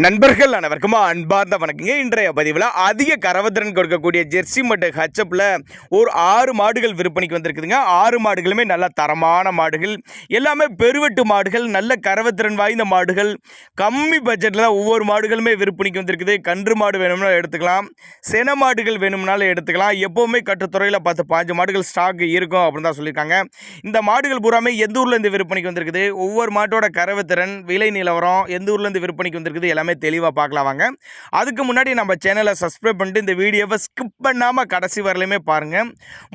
நண்பர்கள் அனைவருக்கும் அன்பார்ந்த வணக்கங்க. இன்றைய பதிவில் அதிக கறவைத்திறன் கொடுக்கக்கூடிய ஜெர்சி மற்றும் ஹச்சப்பில் ஒரு 6 மாடுகள் விற்பனைக்கு வந்திருக்குதுங்க. 6 மாடுகளுமே நல்ல தரமான மாடுகள், எல்லாமே பெருவெட்டு மாடுகள், நல்ல கறவைத்திறன் வாய்ந்த மாடுகள். கம்மி பட்ஜெட்டில் ஒவ்வொரு மாடுகளுமே விற்பனைக்கு வந்திருக்குது. கன்று மாடு வேணும்னா எடுத்துக்கலாம், சென மாடுகள் வேணும்னாலும் எடுத்துக்கலாம். எப்போவுமே கட்டுத்துறையில் 10-15 மாடுகள் ஸ்டாக் இருக்கும் அப்படின்னு தான் சொல்லியிருக்காங்க. இந்த மாடுகள் பூராமே எந்த ஊர்லேருந்து விற்பனைக்கு வந்திருக்குது, ஒவ்வொரு மாட்டோட கறவைத்திறன், விலை நிலவரம், எந்த ஊர்லேருந்து விற்பனைக்கு வந்திருக்குது எல்லாமே தெளிவாக பார்க்கலாம் வாங்க. அதுக்கு முன்னாடி நம்ம சேனலை சப்ஸ்கிரைப் பண்ணிட்டு இந்த வீடியோவை ஸ்கிப் பண்ணாமல் கடைசி வரலையுமே பாருங்கள்.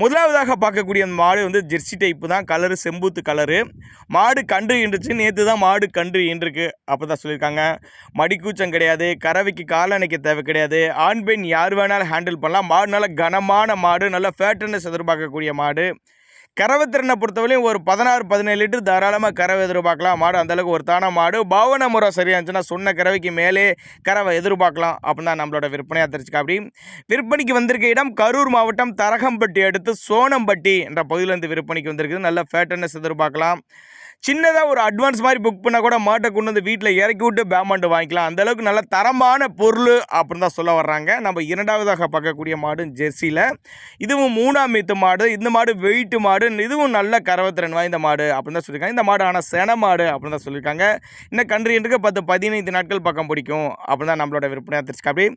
முதலாவதாக பார்க்கக்கூடிய மாடு வந்து ஜெர்சி டைப்பு தான். கலரு செம்பூத்து கலரு. மாடு கன்று ஈன்றுச்சு. நேற்று தான் மாடு கன்று ஈன்றுருக்கு அப்போ தான் சொல்லியிருக்காங்க. மடிக்கூச்சம் கிடையாது, கறவைக்கு காலணைக்க தேவை கிடையாது. ஆண் பெண் யார் வேணாலும் ஹேண்டில் பண்ணலாம். மாடு நல்ல கனமான மாடு, நல்ல ஃபேட்டனஸ் எதிர்பார்க்கக்கூடிய மாடு. கறவைத்திறனை பொறுத்தவரையும் ஒரு 16-17 லிட்டர் தாராளமாக கறவை எதிர்பார்க்கலாம். மாடு அந்தளவுக்கு ஒரு தான மாடு. பாவன முறை சரியாக இருந்துச்சுன்னா சொன்ன கறவைக்கு மேலே கறவை எதிர்பார்க்கலாம் அப்படின்னு தான் நம்மளோட விற்பனையாக தெரிஞ்சுக்கா. அப்படி விற்பனைக்கு வந்திருக்க இடம் கரூர் மாவட்டம் தரகம்பட்டி அடுத்து சோனம்பட்டி என்ற பகுதியிலேருந்து விற்பனைக்கு வந்திருக்குது. நல்ல ஃபேட்டனஸ் எதிர்பார்க்கலாம். சின்னதாக ஒரு அட்வான்ஸ் மாதிரி புக் பண்ணால் கூட மாட்டை கொண்டு வந்து வீட்டில் இறக்கி விட்டு பேமெண்ட் வாங்கிக்கலாம். அந்தளவுக்கு நல்ல தரமான பொருள் அப்படின்னு தான் சொல்ல வர்றாங்க. நம்ம இரண்டாவதாக பார்க்கக்கூடிய மாடு ஜெர்சியில். இதுவும் 3ஆம் ஈத்து மாடு. இந்த மாடு வெயிட்டு மாடு. இதுவும் நல்ல கறவைத்திறன் வாய்ந்த மாடு அப்படின்னு தான் சொல்லியிருக்காங்க. இந்த மாடு ஆனால் சென மாடு அப்படின்னு தான் சொல்லியிருக்காங்க. இன்னும் கன்று என்றுக்கு 10-15 நாட்கள் பக்கம் பிடிக்கும் அப்படின்னு தான் நம்மளோட விற்பனையாக தெரிஞ்சுக்கா. அப்படி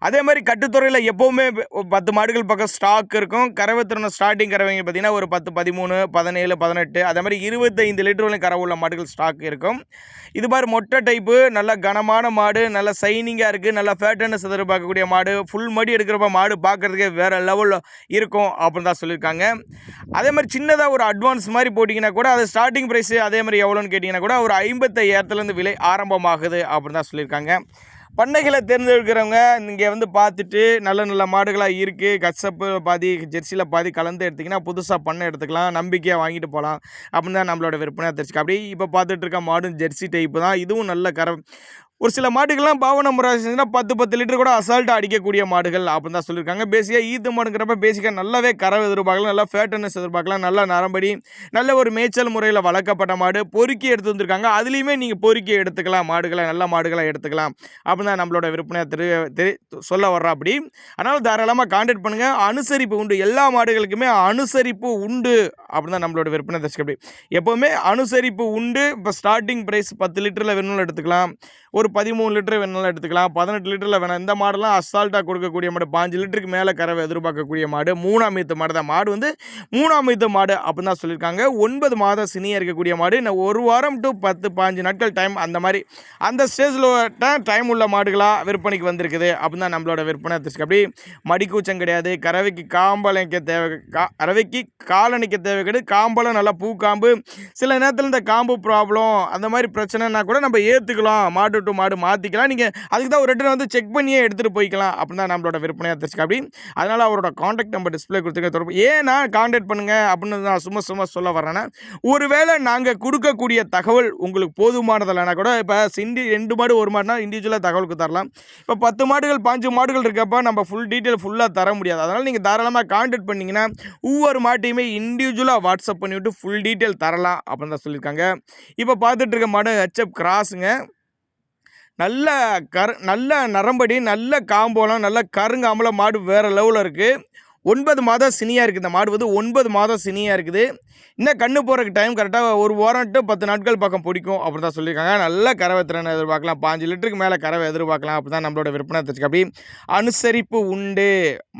அதே மாதிரி கட்டுத்துறையில் எப்போவுமே 10 மாடுகள் பக்கம் ஸ்டாக் இருக்கும். கறவைத்திறன் ஸ்டார்டிங் கறவைங்க பார்த்திங்கன்னா ஒரு 10, 13, 17, 18 அதே மாதிரி 25 லிட்டர் வரையும் கறவை உள்ள மாடுகள் ஸ்டாக் இருக்கும். இது மாதிரி மொட்டை டைப்பு, நல்ல கனமான மாடு, நல்ல சைனிங்காக இருக்குது, நல்ல ஃபேட்டனஸ் எதிர்பார்க்கக்கூடிய மாடு. ஃபுல் மடி எடுக்கிறப்ப மாடு பார்க்குறதுக்கே வேறு லெவலில் இருக்கும் அப்படின்னு தான் சொல்லியிருக்காங்க. அதே மாதிரி சின்னதாக ஒரு அட்வான்ஸ் மாதிரி போட்டிங்கன்னா கூட அது ஸ்டார்டிங் ப்ரைஸு அதே மாதிரி எவ்வளோன்னு கேட்டிங்கன்னா கூட ஒரு 55,000 விலை ஆரம்பமாகுது அப்படின்னு தான் சொல்லியிருக்காங்க. பண்ணைகளை தேர்ந்தெடுக்கிறவங்க இங்கே வந்து பார்த்துட்டு நல்ல நல்ல மாடுகளாக இருக்குது, கச்சப்பு பாதி ஜெர்சியில் பாதி கலந்து எடுத்திங்கன்னா புதுசாக பண்ணை எடுத்துக்கலாம், நம்பிக்கையாக வாங்கிட்டு போகலாம் அப்படின்னு தான் நம்மளோட விற்பனையாக தெரிஞ்சுக்கா. அப்படி இப்போ பார்த்துட்டு இருக்க மாடும் ஜெர்சி டைப்பு தான். இதுவும் நல்ல ஒரு சில மாடுகள்லாம் பாவன முறை செஞ்சுன்னா 10 லிட்டர் கூட அசால்ட்டாக அடிக்கக்கூடிய மாடுகள் அப்படின்னு தான் சொல்லியிருக்காங்க. பேசிக்காக ஈத்து மாடுங்கிறப்ப பேசிக்காக நல்லாவே கறவை எதிர்பார்க்கலாம், நல்லா ஃபேட்டனஸ் எதிர்பார்க்கலாம், நல்லா நரம்படி, நல்ல ஒரு மேய்ச்சல் முறையில் வளர்க்கப்பட்ட மாடு. பொறுக்கி எடுத்து வந்திருக்காங்க. அதுலேயுமே நீங்கள் பொறுக்கி எடுத்துக்கலாம், மாடுகளை நல்ல மாடுகளை எடுத்துக்கலாம் அப்படின்னு தான் நம்மளோட விற்பனையை சொல்ல வர்றா. அப்படி அதனால் தாராளமாக கான்டாக்ட் பண்ணுங்கள். அனுசரிப்பு உண்டு, எல்லா மாடுகளுக்குமே அனுசரிப்பு உண்டு அப்படின்னு தான் நம்மளோட விற்பனை தெரிஞ்சுக்க. அப்படி எப்போவுமே அனுசரிப்பு உண்டு. இப்போ ஸ்டார்டிங் ப்ரைஸ் 10 லிட்டரில் வேணும்னு எடுத்துக்கலாம், ஒரு 13 லிட்டர் வேணாலும் எடுத்துக்கலாம், 18 லிட்டரில் வேணாம். இந்த மாடெல்லாம் அசால்ட்டாக கொடுக்கக்கூடிய மாடு, 5 லிட்டருக்கு மேலே கறவை எதிர்பார்க்கக்கூடிய மாடு. 3ஆம் ஈத்து மாடு தான். மாடு வந்து 3ஆம் ஈத்து மாடு அப்படின்னு தான் சொல்லியிருக்காங்க. 9 மாதம் சினியாக இருக்கக்கூடிய மாடு. இன்னும் 1 வாரம் டு 10-15 நாட்கள் டைம், அந்த மாதிரி அந்த ஸ்டேஜில் டைம் உள்ள மாடுகளாக விற்பனைக்கு வந்திருக்குது அப்படின்னு தான் நம்மளோட விற்பனை தெரிஞ்சுக்க. அப்படி மடிக்கூச்சம் கிடையாது, கறவைக்கு காம்பளைக்க தேவை, கறவைக்கு காலணிக்க தேவை கிடையாது. காம்பளம் நல்லா பூக்காம்பு. சில நேரத்தில் இந்த காம்பு ப்ராப்ளம் அந்த மாதிரி பிரச்சனைனா கூட நம்ம ஏற்றுக்கலாம், மாடு டு மாடு மாற்றிக்கலாம். நீங்கள் அதுக்கு தான் ஒரு ரிட்டர்ன் வந்து செக் பண்ணியே எடுத்துகிட்டு போய்க்கலாம் அப்படின்னு தான் நம்மளோட விற்பனையாக தெரிஞ்சுக்க. அப்படி அதனால் அவரோட காண்டாக்ட் நம்பர் டிஸ்பிளே கொடுத்துருக்க தொடர்பு ஏன்னா காண்டாக்ட் பண்ணுங்கள் அப்படின்னு நான் சும்மா சொல்ல வரேன்னா, ஒருவேளை நாங்கள் கொடுக்கக்கூடிய தகவல் உங்களுக்கு போதுமானதில்லைனா கூட, இப்போ 2 மாடு 1 மாடுனா இண்டிவிஜுவலாக தகவலுக்கு தரலாம். இப்போ 10 மாடுகள் 5 மாடுகள் இருக்கப்போ நம்ம ஃபுல் டீட்டெயில் ஃபுல்லாக தர முடியாது. அதனால் நீங்கள் தாராளமாக காண்டாக்ட் பண்ணிங்கன்னா ஒவ்வொரு மாட்டையுமே இண்டிவிஜுவலாக வாட்ஸ்அப் பண்ணிவிட்டு ஃபுல் டீட்டெயில் தரலாம் அப்படின்னு தான் சொல்லியிருக்காங்க. இப்போ பார்த்துட்டு இருக்க மாடு ஹெச்எப் கிராஸுங்க. நல்ல நரம்படி, நல்ல காம்போலம், நல்ல கருங்காம்பல மாடு வேறு லெவலில் இருக்குது. 9 மாதம் சினியாக இருக்குது. இந்த மாடு வந்து 9 மாதம் சினியாக இருக்குது. இன்னும் கண்ணு போகிறக்கு டைம் கரெக்டாக 1 வாரம் டு 10 நாட்கள் பக்கம் பிடிக்கும் அப்படி தான் சொல்லியிருக்காங்க. நல்ல கறவை திறனை எதிர்பார்க்கலாம், 5 லிட்டருக்கு மேலே கறவை எதிர்பார்க்கலாம் அப்படி தான் நம்மளோட விற்பனை தெரிஞ்சுக்க. அப்படி அனுசரிப்பு உண்டு,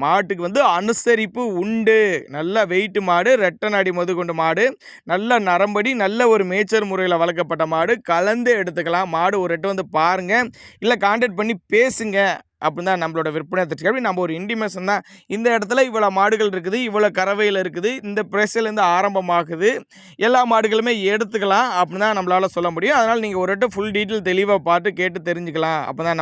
மாட்டுக்கு வந்து அனுசரிப்பு உண்டு. நல்ல வெயிட்டு மாடு, ரெட்டை நாடி கொண்டு மாடு, நல்ல நரம்படி, நல்ல ஒரு மேய்ச்சல் முறையில் வளர்க்கப்பட்ட மாடு. கலந்து எடுத்துக்கலாம். மாடு ஒரு ரெட்டு வந்து பாருங்கள், இல்லை கான்டாக்ட் பண்ணி பேசுங்க அப்படின்னு தான் நம்மளோட விற்பனை தெரிஞ்சுக்க. அப்படி நம்ம ஒரு இன்டிமேஷன் தான், இந்த இடத்துல இவ்வளோ மாடுகள் இருக்குது, இவ்வளோ கறவையில் இருக்குது, இந்த ப்ரைஸ்லேருந்து ஆரம்பமாகுது, எல்லா மாடுகளுமே எடுத்துக்கலாம் அப்படின்னு தான் நம்மளால் சொல்ல முடியும். அதனால் நீங்கள் ஒரு ஃபுல் டீட்டெயில் தெளிவாக பார்த்து கேட்டு தெரிஞ்சுக்கலாம் அப்போ தான்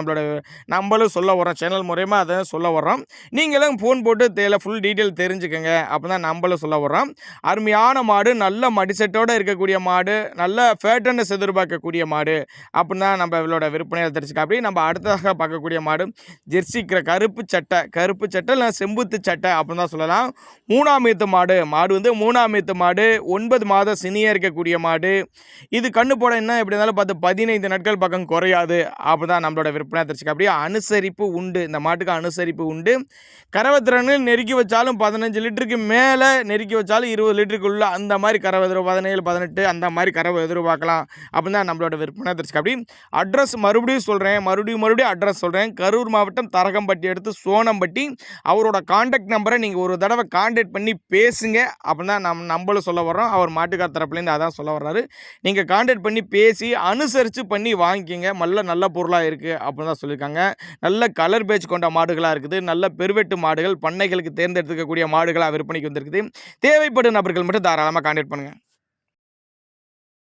நம்மளும் சொல்ல வரோம். சேனல் மூலயமா அதை சொல்ல வர்றோம். நீங்களும் ஃபோன் போட்டு ஃபுல் டீட்டெயில் தெரிஞ்சுக்கோங்க அப்போ தான் நம்மளும் சொல்ல வர்றோம். அருமையான மாடு, நல்ல மடிசெட்டோடு இருக்கக்கூடிய மாடு, நல்ல ஃபேட்டனஸ் எதிர்பார்க்கக்கூடிய மாடு அப்படின்னு தான் நம்ம இவளோட விற்பனையில் தெரிஞ்சுக்க. அப்படி நம்ம அடுத்ததாக பார்க்கக்கூடிய மாடு ஜெர்சி கருப்பு சட்டை இல்லை செம்புத்து சட்டை அப்படின்னு தான் சொல்லலாம். 3ஆம் ஈத்து மாடு வந்து 3ஆம் ஈத்து மாடு, 9 மாதம் சினியாக இருக்கக்கூடிய மாடு. இது கண்ணு போட என்ன எப்படி இருந்தாலும் 15 நாட்கள் பக்கம் குறையாது அப்படி தான் நம்மளோட விற்பனை தெரிஞ்சுக்க. அப்படியே அனுசரிப்பு உண்டு, இந்த மாட்டுக்கு அனுசரிப்பு உண்டு. கறவைத்திறனில் நெருக்கி வச்சாலும் 15 லிட்டருக்கு மேலே நெருக்கி வச்சாலும் 20 லிட்டருக்குள்ள அந்த மாதிரி கறவை 17, 18 அந்த மாதிரி கறவை எதிர்பார்க்கலாம் அப்படின்னு தான் நம்மளோட விற்பனை தெரிஞ்சுக்க. அப்படி அட்ரஸ் மறுபடியும் சொல்கிறேன், மறுபடியும் அட்ரஸ் சொல்கிறேன். கரூர் மாவட்டம் தரகம்பட்டி அடுத்து சோனம்பட்டி. அவரோட கான்டாக்ட் நம்பரை நீங்கள் ஒரு தடவை கான்டாக்ட் பண்ணி பேசுங்க அப்படின்னு தான் நம்மளும் சொல்ல வர்றோம். அவர் மாட்டுக்கார தரப்புலேருந்து அதான் சொல்ல வர்றாரு. நீங்கள் கான்டாக்ட் பண்ணி பேசி அனுசரித்து பண்ணி வாங்கிக்கிங்க. நல்ல பொருளாக இருக்குது அப்படின்னு தான் சொல்லியிருக்காங்க. நல்ல கலர் பேட்ச் கொண்ட மாடுகளாக இருக்குது. நல்ல பெருவெட்டு மாடுகள், பண்ணைகளுக்கு தேர்ந்தெடுத்துக்கக்கூடிய மாடுகளாக விற்பனைக்கு வந்திருக்குது. தேவைப்படும் நபர்கள் மட்டும் தாராளமாக கான்டாக்ட் பண்ணுங்கள்.